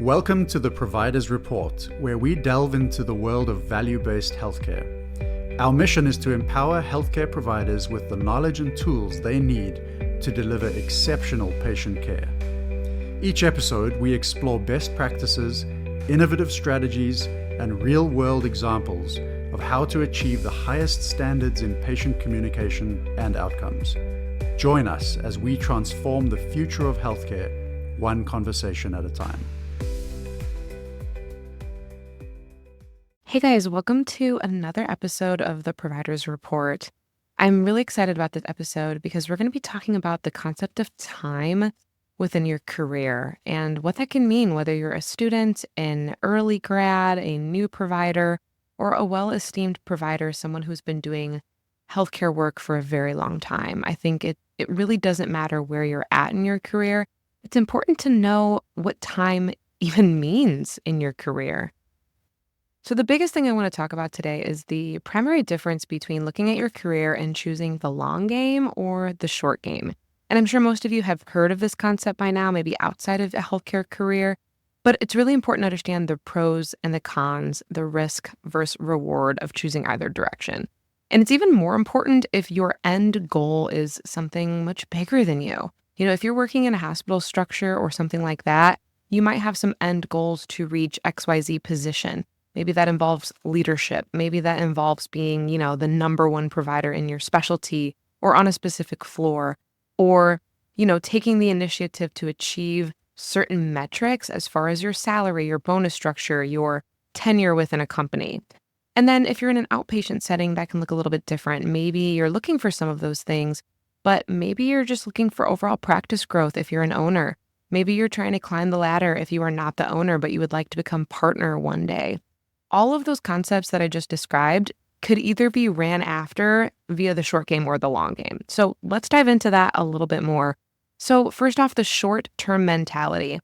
Welcome to the Provider's Report, where we delve into the world of value-based healthcare. Our mission is to empower healthcare providers with the knowledge and tools they need to deliver exceptional patient care. Each episode, we explore best practices, innovative strategies, and real-world examples of how to achieve the highest standards in patient communication and outcomes. Join us as we transform the future of healthcare, one conversation at a time. Hey guys, welcome to another episode of the Provider's Report. I'm really excited about this episode because we're going to be talking about the concept of time within your career and what that can mean, whether you're a student, an early grad, a new provider, or a well-esteemed provider, someone who's been doing healthcare work for a very long time. I think it really doesn't matter where you're at in your career. It's important to know what time even means in your career. So the biggest thing I want to talk about today is the primary difference between looking at your career and choosing the long game or the short game. And I'm sure most of you have heard of this concept by now, maybe outside of a healthcare career, but it's really important to understand the pros and the cons, the risk versus reward of choosing either direction. And it's even more important if your end goal is something much bigger than you. You know, if you're working in a hospital structure or something like that, you might have some end goals to reach XYZ position. Maybe that involves leadership. Maybe that involves being, the number one provider in your specialty or on a specific floor, or, taking the initiative to achieve certain metrics as far as your salary, your bonus structure, your tenure within a company. And then if you're in an outpatient setting, that can look a little bit different. Maybe you're looking for some of those things, but maybe you're just looking for overall practice growth if you're an owner. Maybe you're trying to climb the ladder if you are not the owner, but you would like to become partner one day. All of those concepts that I just described could either be ran after via the short game or the long game. So let's dive into that a little bit more. So first off, the short-term mentality.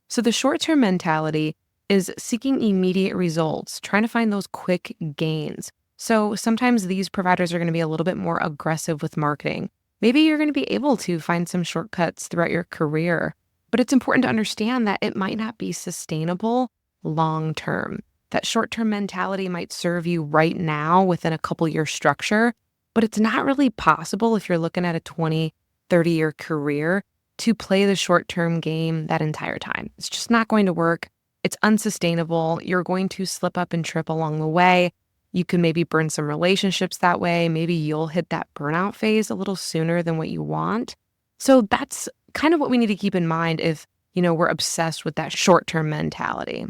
So the short-term mentality is seeking immediate results, trying to find those quick gains. So sometimes these providers are going to be a little bit more aggressive with marketing. Maybe you're going to be able to find some shortcuts throughout your career, but it's important to understand that it might not be sustainable long-term. That short-term mentality might serve you right now within a couple-year structure, but it's not really possible if you're looking at a 20, 30-year career to play the short-term game that entire time. It's just not going to work. It's unsustainable. You're going to slip up and trip along the way. You can maybe burn some relationships that way. Maybe you'll hit that burnout phase a little sooner than what you want. So that's kind of what we need to keep in mind if, we're obsessed with that short-term mentality.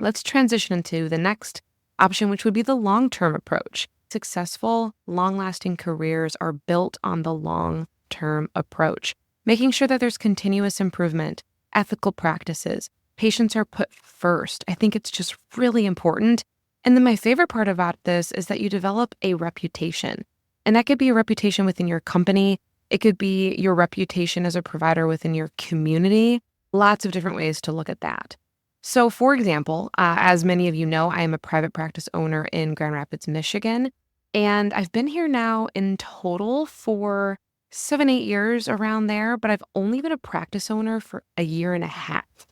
Let's transition into the next option, which would be the long-term approach. Successful, long-lasting careers are built on the long-term approach, making sure that there's continuous improvement, ethical practices, patients are put first. I think it's just really important. And then my favorite part about this is that you develop a reputation. And that could be a reputation within your company. It could be your reputation as a provider within your community. Lots of different ways to look at that. So for example, as many of you know, I am a private practice owner in Grand Rapids, Michigan, and I've been here now in total for 7-8 years around there, but I've only been a practice owner for a year and a half.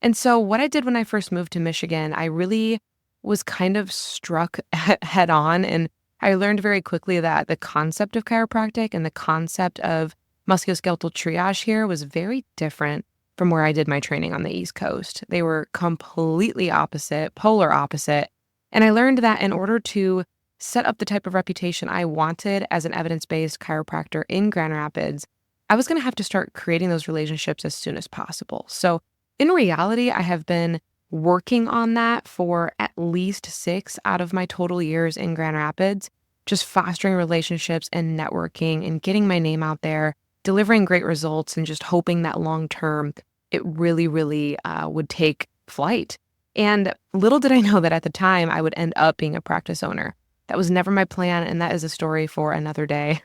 And so what I did when I first moved to Michigan, I really was kind of struck head on, and I learned very quickly that the concept of chiropractic and the concept of musculoskeletal triage here was very different from where I did my training on the East Coast. They were completely opposite, polar opposite. And I learned that in order to set up the type of reputation I wanted as an evidence-based chiropractor in Grand Rapids, I was going to have to start creating those relationships as soon as possible. So in reality, I have been working on that for at least 6 out of my total years in Grand Rapids, just fostering relationships and networking and getting my name out there, delivering great results, and just hoping that long-term it really, really would take flight. And little did I know that at the time I would end up being a practice owner. That was never my plan, and that is a story for another day.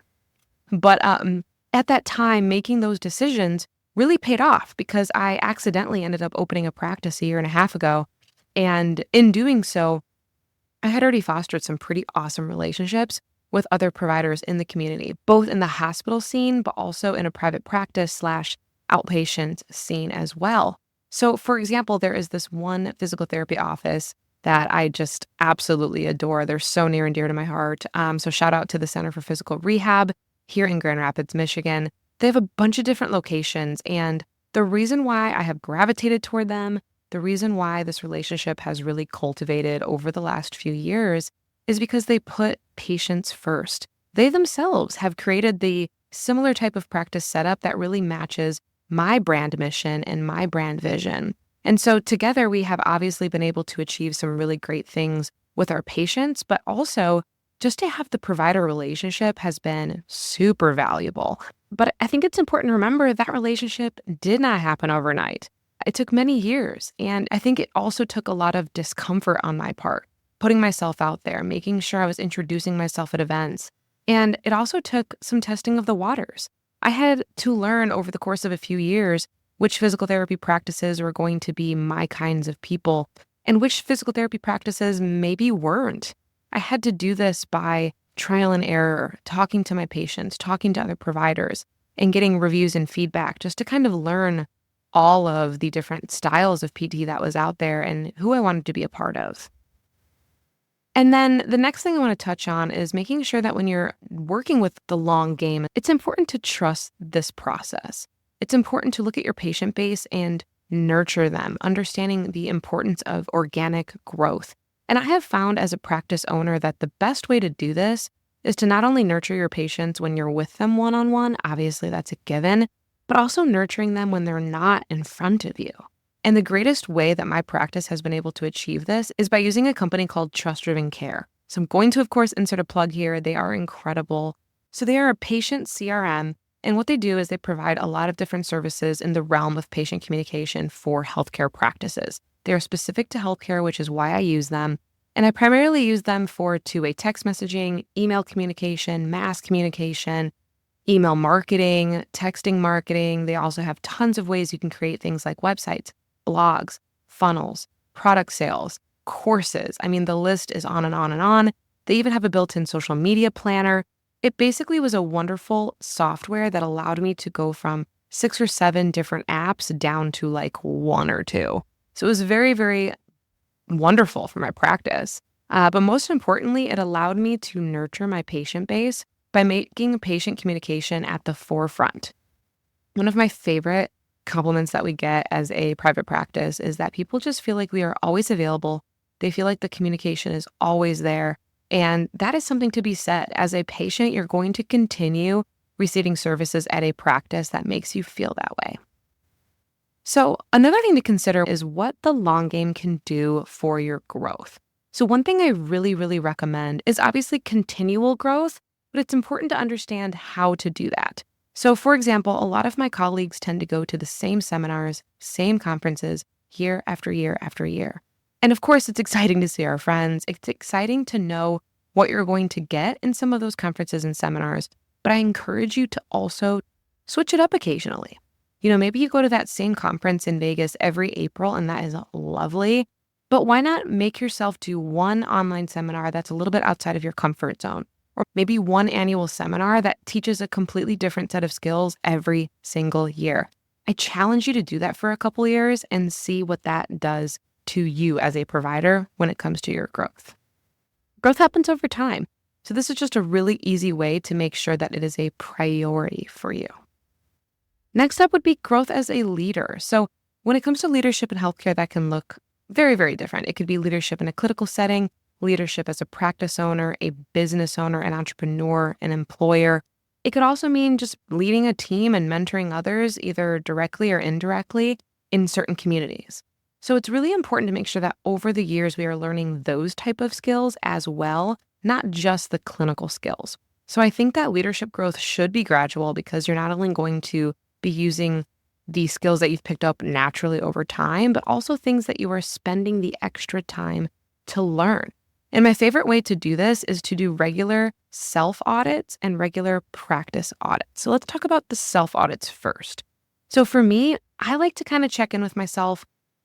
But at that time, making those decisions really paid off because I accidentally ended up opening a practice a year and a half ago. And in doing so, I had already fostered some pretty awesome relationships with other providers in the community, both in the hospital scene, but also in a private practice / outpatient scene as well. So, for example, there is this one physical therapy office that I just absolutely adore. They're so near and dear to my heart. So, shout out to the Center for Physical Rehab here in Grand Rapids, Michigan. They have a bunch of different locations. And the reason why I have gravitated toward them, the reason why this relationship has really cultivated over the last few years is because they put patients first. They themselves have created the similar type of practice setup that really matches my brand mission and my brand vision. And so together we have obviously been able to achieve some really great things with our patients, but also just to have the provider relationship has been super valuable. But I think it's important to remember that relationship did not happen overnight. It took many years. And I think it also took a lot of discomfort on my part, putting myself out there, making sure I was introducing myself at events. And it also took some testing of the waters. I had to learn over the course of a few years which physical therapy practices were going to be my kinds of people and which physical therapy practices maybe weren't. I had to do this by trial and error, talking to my patients, talking to other providers, and getting reviews and feedback just to kind of learn all of the different styles of PT that was out there and who I wanted to be a part of. And then the next thing I want to touch on is making sure that when you're working with the long game, it's important to trust this process. It's important to look at your patient base and nurture them, understanding the importance of organic growth. And I have found as a practice owner that the best way to do this is to not only nurture your patients when you're with them one-on-one, obviously that's a given, but also nurturing them when they're not in front of you. And the greatest way that my practice has been able to achieve this is by using a company called Trust Driven Care. So I'm going to, of course, insert a plug here. They are incredible. So they are a patient CRM. And what they do is they provide a lot of different services in the realm of patient communication for healthcare practices. They are specific to healthcare, which is why I use them. And I primarily use them for two-way text messaging, email communication, mass communication, email marketing, texting marketing. They also have tons of ways you can create things like websites, blogs, funnels, product sales, courses. I mean, the list is on and on and on. They even have a built-in social media planner. It basically was a wonderful software that allowed me to go from 6 or 7 different apps down to like 1 or 2. So it was very, very wonderful for my practice. But most importantly, it allowed me to nurture my patient base by making patient communication at the forefront. One of my favorite compliments that we get as a private practice is that people just feel like we are always available. They feel like the communication is always there. And that is something to be said. As a patient, you're going to continue receiving services at a practice that makes you feel that way. So another thing to consider is what the long game can do for your growth. So one thing I really, really recommend is obviously continual growth, but it's important to understand how to do that. So for example, a lot of my colleagues tend to go to the same seminars, same conferences, year after year after year. And of course, it's exciting to see our friends. It's exciting to know what you're going to get in some of those conferences and seminars. But I encourage you to also switch it up occasionally. You know, maybe you go to that same conference in Vegas every April, and that is lovely. But why not make yourself do one online seminar that's a little bit outside of your comfort zone? Or maybe one annual seminar that teaches a completely different set of skills every single year. I challenge you to do that for a couple years and see what that does to you as a provider when it comes to your growth. Growth happens over time. So this is just a really easy way to make sure that it is a priority for you. Next up would be growth as a leader. So when it comes to leadership in healthcare, that can look very, very different. It could be leadership in a clinical setting, leadership as a practice owner, a business owner, an entrepreneur, an employer. It could also mean just leading a team and mentoring others, either directly or indirectly, in certain communities. So it's really important to make sure that over the years, we are learning those type of skills as well, not just the clinical skills. So I think that leadership growth should be gradual because you're not only going to be using the skills that you've picked up naturally over time, but also things that you are spending the extra time to learn. And my favorite way to do this is to do regular self-audits and regular practice audits. So let's talk about the self-audits first. So for me, I like to kind of check in with myself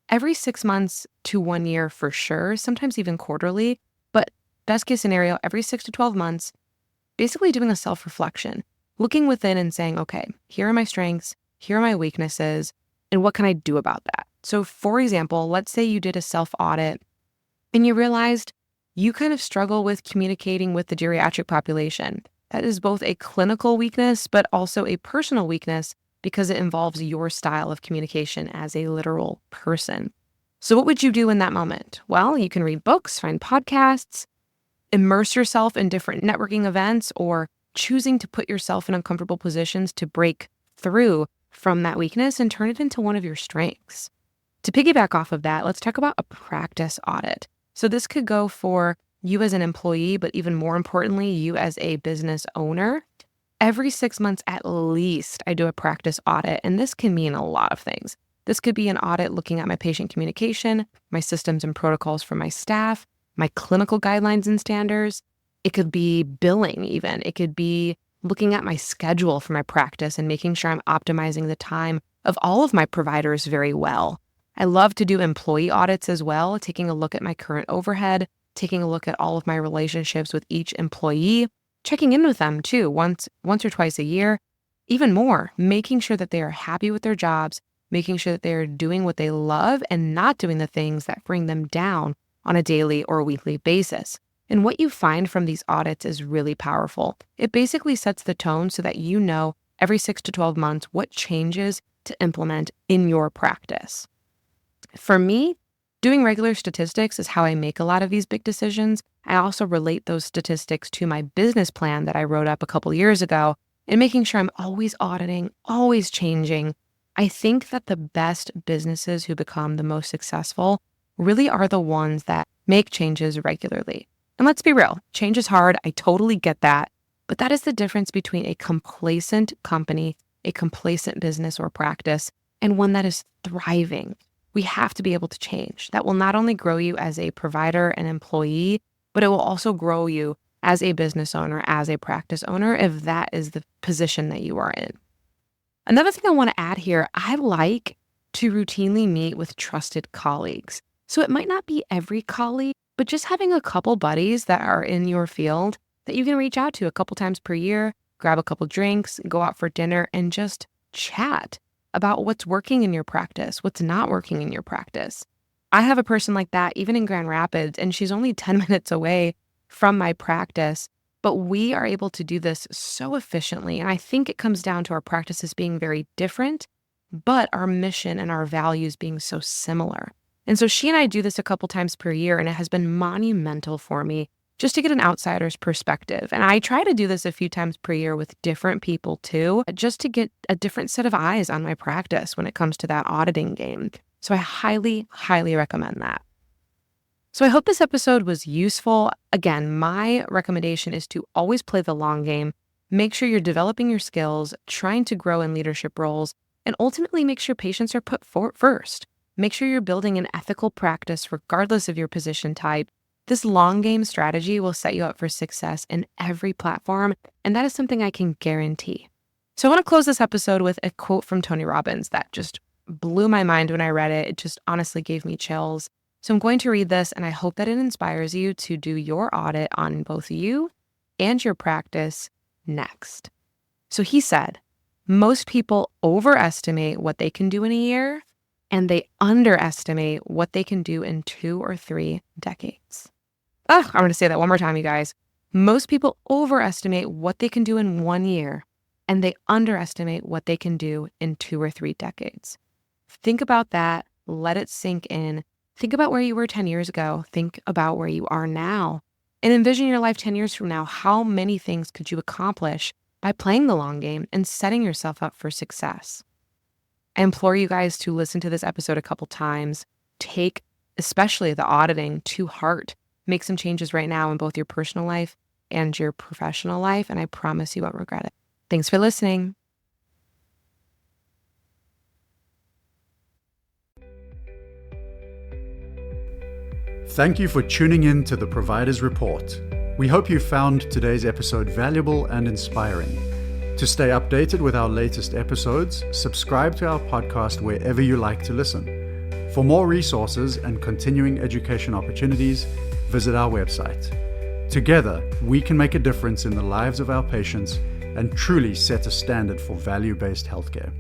every 6 months to 1 year for sure, sometimes even quarterly, but best case scenario, every 6 to 12 months, basically doing a self-reflection, looking within and saying, okay, here are my strengths, here are my weaknesses, and what can I do about that? So for example, let's say you did a self-audit and you realized you kind of struggle with communicating with the geriatric population. That is both a clinical weakness, but also a personal weakness because it involves your style of communication as a literal person. So what would you do in that moment? Well, you can read books, find podcasts, immerse yourself in different networking events, or choosing to put yourself in uncomfortable positions to break through from that weakness and turn it into one of your strengths. To piggyback off of that, let's talk about a practice audit. So this could go for you as an employee, but even more importantly, you as a business owner. Every 6 months at least, I do a practice audit, and this can mean a lot of things. This could be an audit looking at my patient communication, my systems and protocols for my staff, my clinical guidelines and standards. It could be billing even. It could be looking at my schedule for my practice and making sure I'm optimizing the time of all of my providers very well. I love to do employee audits as well, taking a look at my current overhead, taking a look at all of my relationships with each employee, checking in with them too, once or twice a year, even more, making sure that they are happy with their jobs, making sure that they are doing what they love and not doing the things that bring them down on a daily or weekly basis. And what you find from these audits is really powerful. It basically sets the tone so that you know every 6 to 12 months what changes to implement in your practice. For me, doing regular statistics is how I make a lot of these big decisions. I also relate those statistics to my business plan that I wrote up a couple years ago and making sure I'm always auditing, always changing. I think that the best businesses who become the most successful really are the ones that make changes regularly. And let's be real, change is hard. I totally get that. But that is the difference between a complacent company, a complacent business or practice, and one that is thriving. We have to be able to change. That will not only grow you as a provider and employee, but it will also grow you as a business owner, as a practice owner, if that is the position that you are in. Another thing I want to add here, I like to routinely meet with trusted colleagues. So it might not be every colleague, but just having a couple buddies that are in your field that you can reach out to a couple times per year, grab a couple drinks, go out for dinner, and just chat about what's working in your practice, what's not working in your practice. I have a person like that even in Grand Rapids, and she's only 10 minutes away from my practice, but we are able to do this so efficiently. And I think it comes down to our practices being very different, but our mission and our values being so similar. And so she and I do this a couple times per year, and it has been monumental for me just to get an outsider's perspective. And I try to do this a few times per year with different people too, just to get a different set of eyes on my practice when it comes to that auditing game. So I highly, highly recommend that. So I hope this episode was useful. Again, my recommendation is to always play the long game. Make sure you're developing your skills, trying to grow in leadership roles, and ultimately make sure patients are put first. Make sure you're building an ethical practice regardless of your position type. This long game strategy will set you up for success in every platform, and that is something I can guarantee. So I want to close this episode with a quote from Tony Robbins that just blew my mind when I read it. It just honestly gave me chills. So I'm going to read this, and I hope that it inspires you to do your audit on both you and your practice next. So he said, most people overestimate what they can do in a year, and they underestimate what they can do in 2 or 3 decades. I'm going to say that one more time, you guys. Most people overestimate what they can do in 1 year, and they underestimate what they can do in 2 or 3 decades. Think about that. Let it sink in. Think about where you were 10 years ago. Think about where you are now. And envision your life 10 years from now. How many things could you accomplish by playing the long game and setting yourself up for success? I implore you guys to listen to this episode a couple times. Take especially the auditing to heart. Make some changes right now in both your personal life and your professional life, and I promise you won't regret it. Thanks for listening. Thank you for tuning in to the Provider's Report. We hope you found today's episode valuable and inspiring. To stay updated with our latest episodes, subscribe to our podcast wherever you like to listen. For more resources and continuing education opportunities, visit our website. Together, we can make a difference in the lives of our patients and truly set a standard for value-based healthcare.